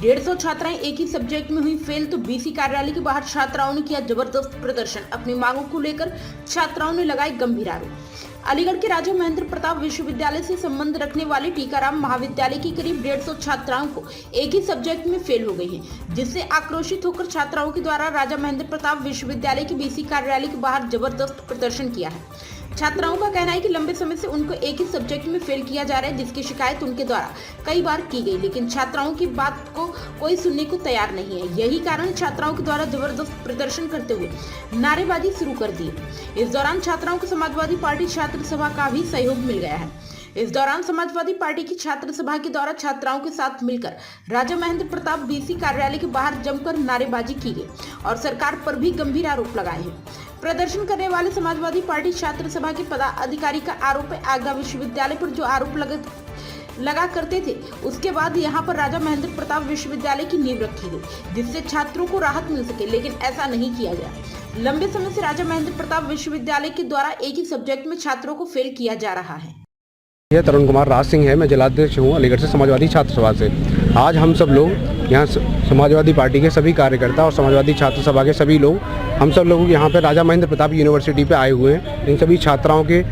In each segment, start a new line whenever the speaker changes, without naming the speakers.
150 छात्राएं एक ही सब्जेक्ट में हुई फेल तो बीसी कार्यालय के बाहर छात्राओं ने किया जबरदस्त प्रदर्शन। अपनी मांगों को लेकर छात्राओं ने लगाए गंभीर आरोप। अलीगढ़ के राजा महेंद्र प्रताप विश्वविद्यालय से संबंध रखने वाले टीकाराम महाविद्यालय की करीब 150 छात्राओं को एक ही सब्जेक्ट में फेल हो गई हैं, जिससे आक्रोशित होकर छात्राओं के द्वारा राजा महेंद्र प्रताप विश्वविद्यालय के बीसी कार्यालय के बाहर जबरदस्त प्रदर्शन किया है। छात्राओं का कहना है कि लंबे समय से उनको एक ही सब्जेक्ट में फेल किया जा रहा है, जिसकी शिकायत उनके द्वारा कई बार की गई, लेकिन छात्राओं की बात को कोई सुनने को तैयार नहीं है। यही कारण छात्राओं के द्वारा जबरदस्त प्रदर्शन करते हुए नारेबाजी शुरू कर दी। इस दौरान छात्राओं को समाजवादी पार्टी छात्र सभा का भी सहयोग मिल गया है। इस दौरान समाजवादी पार्टी की छात्र सभा के द्वारा छात्राओं के साथ मिलकर राजा महेंद्र प्रताप बीसी कार्यालय के बाहर जमकर नारेबाजी की गई और सरकार पर भी गंभीर आरोप लगाए हैं। प्रदर्शन करने वाले समाजवादी पार्टी छात्र सभा के पदाधिकारी का आरोप है, आगरा विश्वविद्यालय पर जो आरोप लगा करते थे, उसके बाद यहां पर राजा महेंद्र प्रताप विश्वविद्यालय की नींव रखी गई, जिससे छात्रों को राहत मिल सके, लेकिन ऐसा नहीं किया गया। लंबे समय से राजा महेंद्र प्रताप विश्वविद्यालय के द्वारा एक ही सब्जेक्ट में छात्रों को फेल किया जा रहा है।
यह तरुण कुमार राज सिंह है, मैं जिलाध्यक्ष हूँ अलीगढ़ से समाजवादी छात्र सभा से। आज हम सब लोग यहाँ समाजवादी पार्टी के सभी कार्यकर्ता और समाजवादी छात्र सभा के सभी लोग, हम सब लोग यहाँ पे राजा महेंद्र प्रताप यूनिवर्सिटी पे आए हुए हैं। इन सभी छात्राओं के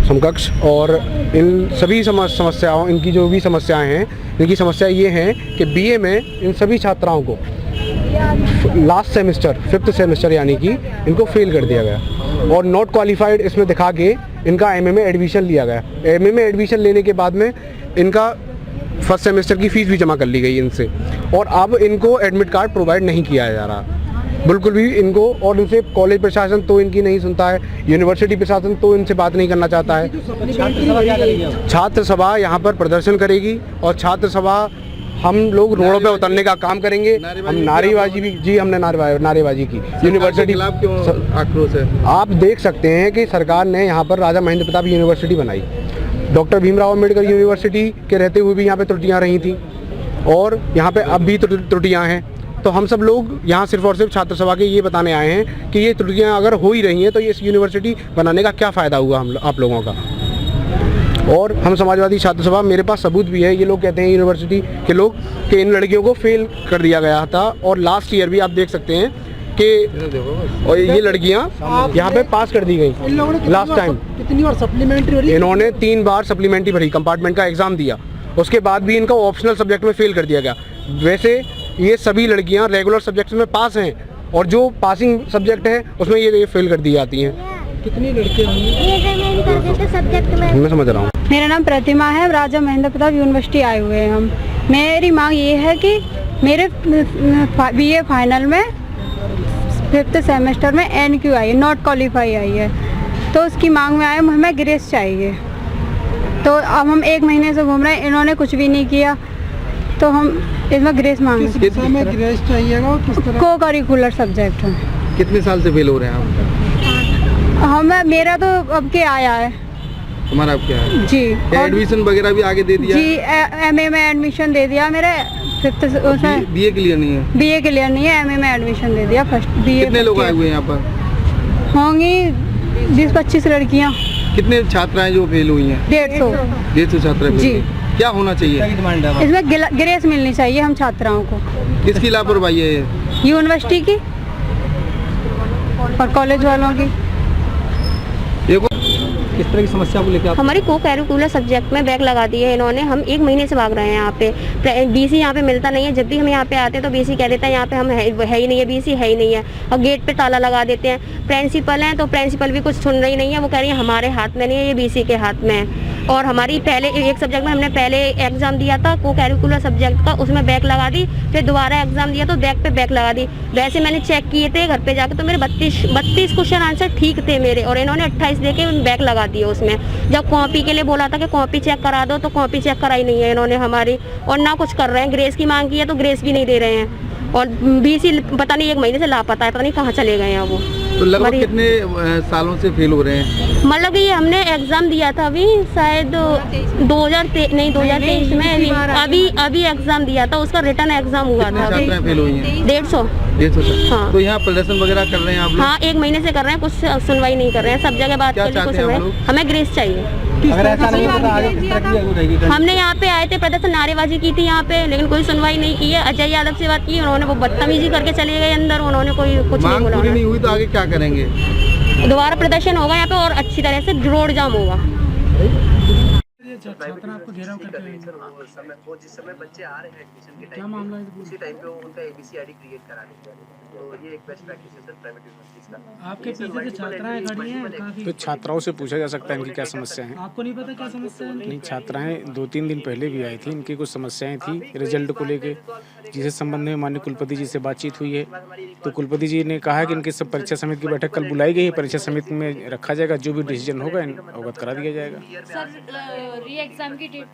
समकक्ष और इन सभी समस्याओं, इनकी जो भी समस्याएं हैं, इनकी समस्या ये है कि बीए में इन सभी छात्राओं को लास्ट सेमेस्टर 5th सेमेस्टर यानी कि इनको फेल कर दिया गया और नॉट क्वालिफाइड इसमें दिखा के इनका एमए में एडमिशन लिया गया। एमए में एडमिशन लेने के बाद में इनका फर्स्ट सेमेस्टर की फ़ीस भी जमा कर ली गई इनसे और अब इनको एडमिट कार्ड प्रोवाइड नहीं किया जा रहा बिल्कुल भी इनको। और इनसे कॉलेज प्रशासन तो इनकी नहीं सुनता है, यूनिवर्सिटी प्रशासन तो इनसे बात नहीं करना चाहता है। छात्र सभा यहाँ पर प्रदर्शन करेगी और छात्र सभा हम लोग रोडों पे उतरने का काम करेंगे। हम नारेबाजी भी, जी हमने नारेबाजी की। यूनिवर्सिटी
क्यों आक्रोश है?
आप देख सकते हैं कि सरकार ने यहाँ पर राजा महेंद्र प्रताप यूनिवर्सिटी बनाई, डॉक्टर भीमराव अम्बेडकर यूनिवर्सिटी के रहते हुए भी यहाँ पे त्रुटियाँ रही थी और यहाँ पे अब भी त्रुटियाँ हैं। तो हम सब लोग यहाँ सिर्फ और सिर्फ छात्र सभा के ये बताने आए हैं कि ये त्रुटियाँ अगर हो ही रही हैं तो ये इस यूनिवर्सिटी बनाने का क्या फ़ायदा हुआ आप लोगों का। और हम समाजवादी छात्र सभा, मेरे पास सबूत भी है। ये लोग कहते हैं यूनिवर्सिटी के लोग कि इन लड़कियों को फेल कर दिया गया था और लास्ट ईयर भी आप देख सकते हैं कि और ये लड़कियां यहाँ पे पास कर दी गई। लास्ट टाइम
कितनी बार सप्लीमेंट्री
इन्होंने 3 बार सप्लीमेंट्री भरी, कंपार्टमेंट का एग्ज़ाम दिया, उसके बाद भी इनका ऑप्शनल सब्जेक्ट में फेल कर दिया गया। वैसे ये सभी लड़कियाँ रेगुलर सब्जेक्ट में पास हैं और जो पासिंग सब्जेक्ट है उसमें ये फेल कर दी जाती हैं।
कितनी लड़कियाँ
मैं समझ रहा हूँ।
मेरा नाम प्रतिमा है, राजा महेंद्र प्रताप यूनिवर्सिटी आए हुए हैं हम। मेरी मांग ये है कि मेरे बीए फाइनल में 5th सेमेस्टर में NQ आई है, नॉट क्वालिफाई आई है, तो उसकी मांग में आए, हमें ग्रेस चाहिए। तो अब हम 1 महीने से घूम रहे हैं, इन्होंने कुछ भी नहीं किया, तो हम इसमें ग्रेस मांग रहे हैं।
ग्रेस चाहिएगा
को करिकुलर सब्जेक्ट है।
कितने साल से फेल हो रहे हैं आप?
हमें मेरा तो अब के आया है।
तुम्हारा अब क्या है?
जी।
एडमिशन वगैरह भी आगे दे दिया?
जी, एमए में एडमिशन दे दिया मेरे 5th उसमें।
बीए क्लियर नहीं है?
बीए क्लियर नहीं है, एमए में एडमिशन दे दिया फर्स्ट बीए।
कितने लोग आए हुए हैं यहाँ पर?
होंगी 20-25 लड़कियाँ।
कितने छात्राएं जो फेल हुई हैं?
150
छात्राएं।
जी।
क्या होना चाहिए
इसमें? ग्रेस मिलनी चाहिए हम छात्राओं को।
किसकी लापरवाही है ये?
यूनिवर्सिटी की और कॉलेज वालों की।
किस तरह की समस्या को लेकर?
हमारी को कैरिकुलर सब्जेक्ट में बैक लगा दिए इन्होंने। हम 1 महीने से भाग रहे हैं यहाँ पे। बीसी यहाँ पे मिलता नहीं है। जब भी हम यहाँ पे आते हैं तो बीसी कह देता है यहाँ पे हम है ही नहीं है, बीसी है ही नहीं है, और गेट पे ताला लगा देते हैं। प्रिंसिपल हैं तो प्रिंसिपल भी कुछ सुन रही नहीं है, वो कह रही है हमारे हाथ में नहीं है, ये बीसी के हाथ में है। और हमारी पहले एक सब्जेक्ट में हमने पहले एग्जाम दिया था को कैरिकुलर सब्जेक्ट का, उसमें बैक लगा दी, फिर दोबारा एग्जाम दिया तो बैक पे बैक लगा दी। वैसे मैंने चेक किए थे घर पे जाके, तो मेरे 32 क्वेश्चन आंसर ठीक थे मेरे, और इन्होंने 28 दे के बैक लगा दिए उसमें। जब कॉपी के लिए बोला था कि कॉपी चेक करा दो, तो कॉपी चेक कराई नहीं है इन्होंने हमारी, और ना कुछ कर रहे हैं। ग्रेस की मांग की है तो ग्रेस भी नहीं दे रहे हैं, और बीसी पता नहीं 1 महीने से लापता है, पता नहीं कहाँ चले गए हैं वो।
तो लगभग कितने सालों से फेल हो रहे हैं?
मतलब ये हमने एग्जाम दिया था अभी शायद 2023 में, अभी एग्जाम दिया था, उसका रिटर्न एग्जाम हुआ था।
फेल हुई हैं?
150। हाँ।
तो यहाँ प्रदर्शन वगैरह कर रहे हैं आप?
हाँ, 1 महीने से कर रहे हैं, कुछ सुनवाई नहीं कर रहे हैं। सब जगह बात कर रहे हैं, कुछ सुनवाई। हमें ग्रेस चाहिए।
अगर ऐसा नहीं होता आगे किस तरह की रहेगी?
हमने यहाँ पे आए थे, प्रदर्शन नारेबाजी की थी यहाँ पे, लेकिन कोई सुनवाई नहीं की है। अजय यादव से बात की, उन्होंने वो बदतमीजी करके चले गए अंदर, उन्होंने कोई कुछ नहीं
मांग
बोला।
पूरी नहीं हुई तो आगे क्या करेंगे?
दोबारा प्रदर्शन होगा यहाँ पे और अच्छी तरह से रोड जाम होगा।
छात्रा आपको घेराव करते हैं,
वो जिस समय बच्चे आ रहे हैं एडमिशन के
क्या
टाइम
मामला है?
उसी टाइम पे वो उनका एबीसी आईडी क्रिएट करा देते हैं। तो ये एक बेस्ट प्रैक्टिस है सर प्राइवेट यूनिवर्सिटीज का।
आपके पीछे जो छात्राएं खड़ी हैं काफी,
तो छात्राओं से पूछा जा सकता है इनकी क्या समस्या है।
आपको नहीं पता क्या समस्या है?
नहीं, छात्राएं 2-3 दिन पहले भी आई थी, इनकी कुछ समस्याएं थी रिजल्ट को लेके, जिसके संबंध में माननीय कुलपति जी से बातचीत हुई है। तो कुलपति जी ने कहा कि इनकी सब परीक्षा समिति की बैठक कल बुलाई गई है, परीक्षा समिति में रखा जाएगा, जो भी डिसीजन होगा अवगत करा दिया जाएगा।
सर री एग्जाम की डेट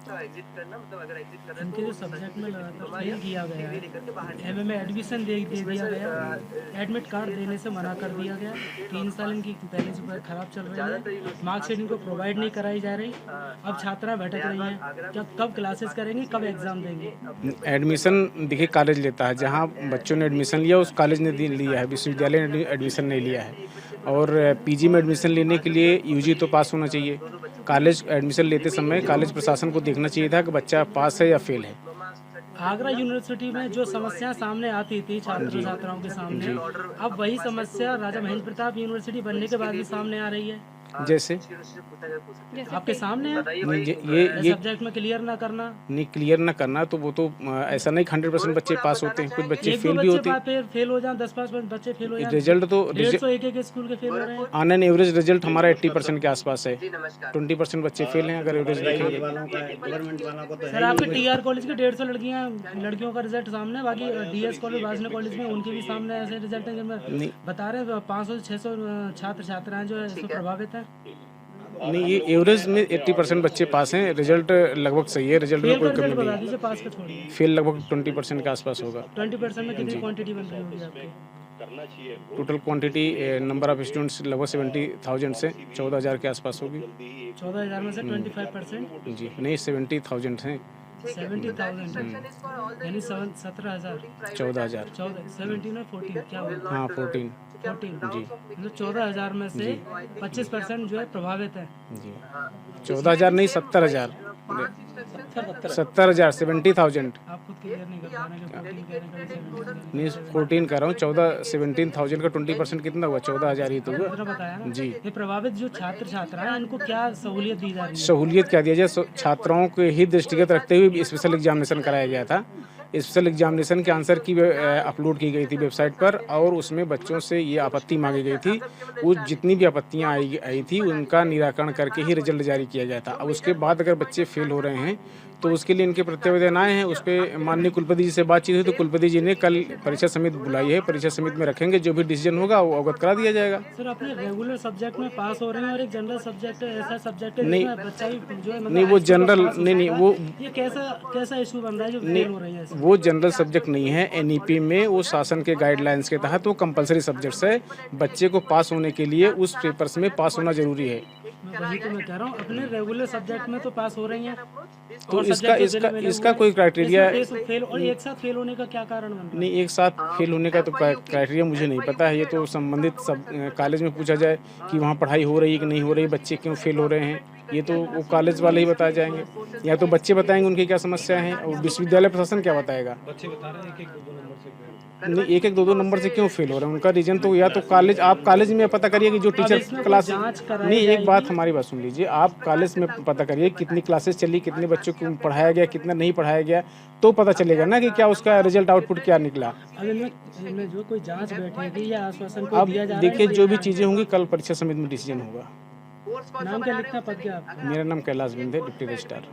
इनके जो सब्जेक्ट में लगातार फेल किया गया है, एमए में एडमिशन दे दिया गया, एडमिट कार्ड देने से मना कर दिया गया, 3 साल इनकी पहले से खराब चल रही है, मार्कशीट इनको प्रोवाइड नहीं कराई जा रही। अब छात्रा भटक रही हैं, कब क्लासेस करेंगी, कब एग्जाम देंगे?
एडमिशन देखिए कॉलेज लेता है, जहाँ बच्चों ने एडमिशन लिया उस कॉलेज ने लिया है, विश्वविद्यालय ने एडमिशन नहीं लिया है। और पीजी में एडमिशन लेने के लिए यूजी तो पास होना चाहिए। कॉलेज एडमिशन लेते समय कॉलेज प्रशासन को देखना चाहिए था कि बच्चा पास है या फेल है।
आगरा यूनिवर्सिटी में जो समस्या सामने आती थी छात्र छात्राओं के सामने, अब वही समस्या राजा महेंद्र प्रताप यूनिवर्सिटी बनने के बाद भी सामने आ रही है।
जैसे
आपके सामने है,
ये
सब्जेक्ट में क्लियर ना करना,
नहीं क्लियर ना करना, तो वो तो ऐसा नहीं 100% बच्चे पास होते हैं, कुछ बच्चे फेल भी होते हैं।
फेल हो जाए 10-5 बच्चे फेल हो जाए,
रिजल्ट तो
150 एक स्कूल के फेल हो रहे हैं।
ऑन एन एवरेज रिजल्ट हमारा 80% के आसपास है, 20% बच्चे फेल हैं अगर एवरेज देखेंगे।
सर आपके टीआर कॉलेज की 150 लड़कियों का रिजल्ट सामने, बाकी डीएस कॉलेज वासना कॉलेज में उनके भी सामने ऐसे रिजल्ट है जिनमें बता रहे हैं 500 से 600 छात्र छात्राएं जो है इससे प्रभावित है।
नहीं, ये एवरेज में 80% बच्चे पास हैं, रिजल्ट लगभग सही है, रिजल्ट में कोई कमी
बता
नहीं
दीजिए, पास का छोड़िए।
है। फेल लगभग 20% के आसपास होगा।
20% में कितनी क्वांटिटी बन रही होगी आपकी?
Total quantity number of students लगभग 70,000 से 14,000 के आसपास होगी।
14,000 में से 25%
जी नहीं, 70,000 हैं।
70,000 यानी 17,000
14,000
17 में 14 क्या हुआ?
हाँ 14
14
जी
मतलब 14,000 में से 25% जो है प्रभावित है।
जी 14,000 नहीं 70,000 70,000 70,000
आप खुद क्लियर नहीं कर पा रहे हैं कि 14 कह रहे हैं,
नहीं 14 कह रहा हूँ। 17,000 का 20% कितना हुआ? 14,000 ही तो हुआ।
कितना बताया ना?
जी
ये प्रभावित जो छात्र छात्रा हैं उनको क्या सहूलियत दी जा रही है?
सहूलियत क्या दिया जाए, छात्राओं के ही दृष्टिगत रखते हुए स्पेशल एग्जामिनेशन कराया गया था। स्पेशल एग्जामिनेशन के आंसर की अपलोड की गई थी वेबसाइट पर, और उसमें बच्चों से ये आपत्ति मांगी गई थी। वो जितनी भी आपत्तियां आई थी उनका निराकरण करके ही रिजल्ट जारी किया गया था। अब उसके बाद अगर बच्चे फेल हो रहे हैं तो उसके लिए इनके प्रत्यावेदन आए हैं, उस पर माननीय कुलपति जी से बातचीत हुई तो कुलपति जी ने कल परीक्षा समिति बुलाई है, परीक्षा समिति में रखेंगे, जो भी डिसीजन होगा वो अवगत करा दिया जाएगा।
सर अपने रेगुलर सब्जेक्ट में पास हो रहे हैं और एक जनरल सब्जेक्ट ऐसा सब्जेक्ट है
नहीं,
जिसमें बच्चा ही जो है मतलब
नहीं वो जनरल नहीं वो
ये कैसा इशू बन रहा है जो फेल हो रही है?
वो जनरल सब्जेक्ट नहीं है। एनईपी में वो शासन के गाइडलाइंस के तहत वो कंपलसरी सब्जेक्ट्स है। बच्चे को पास होने के लिए उस पेपर्स में पास होना जरूरी है।
वही तो मैं कह रहा हूँ, अपने रेगुलर सब्जेक्ट में तो पास हो रही हैं,
तो इसका कोई क्राइटेरिया
फेल और एक साथ फेल होने का क्या कारण बन रहा है?
नहीं, एक साथ फेल होने का तो क्राइटेरिया मुझे नहीं पता है। ये तो संबंधित सब कॉलेज में पूछा जाए कि वहाँ पढ़ाई हो रही है कि नहीं हो रही, बच्चे क्यों फेल हो रहे हैं, ये तो वो कॉलेज वाले ही बताए जाएंगे, या तो बच्चे बताएंगे उनकी क्या समस्या है, और विश्वविद्यालय प्रशासन क्या बताएगा।
बच्चे बता रहे हैं 1-1, 2-2 नंबर से
नहीं 1-1, 2-2 नंबर से क्यों फेल हो रहे हैं, उनका रीजन तो या तो कॉलेज, आप कॉलेज में पता करिए कि जो टीचर क्लास, नहीं एक बात हमारी बात सुन लीजिए, आप कॉलेज में पता करिए कितनी क्लासेस चली, कितने बच्चों को पढ़ाया गया, कितना नहीं पढ़ाया गया, तो पता चलेगा ना कि क्या उसका रिजल्ट आउटपुट क्या निकला।
अब इनमें जो कोई जांच बैठेगी या आश्वासन को
अब
दिया जा रहा है,
देखिए जो भी चीज़ें होंगी कल परीक्षा समिति में डिसीजन होगा।
नाम क्या लिखना पद क्या आपका?
मेरा नाम कैलाश बिंद है, डिप्टी रजिस्ट्रार।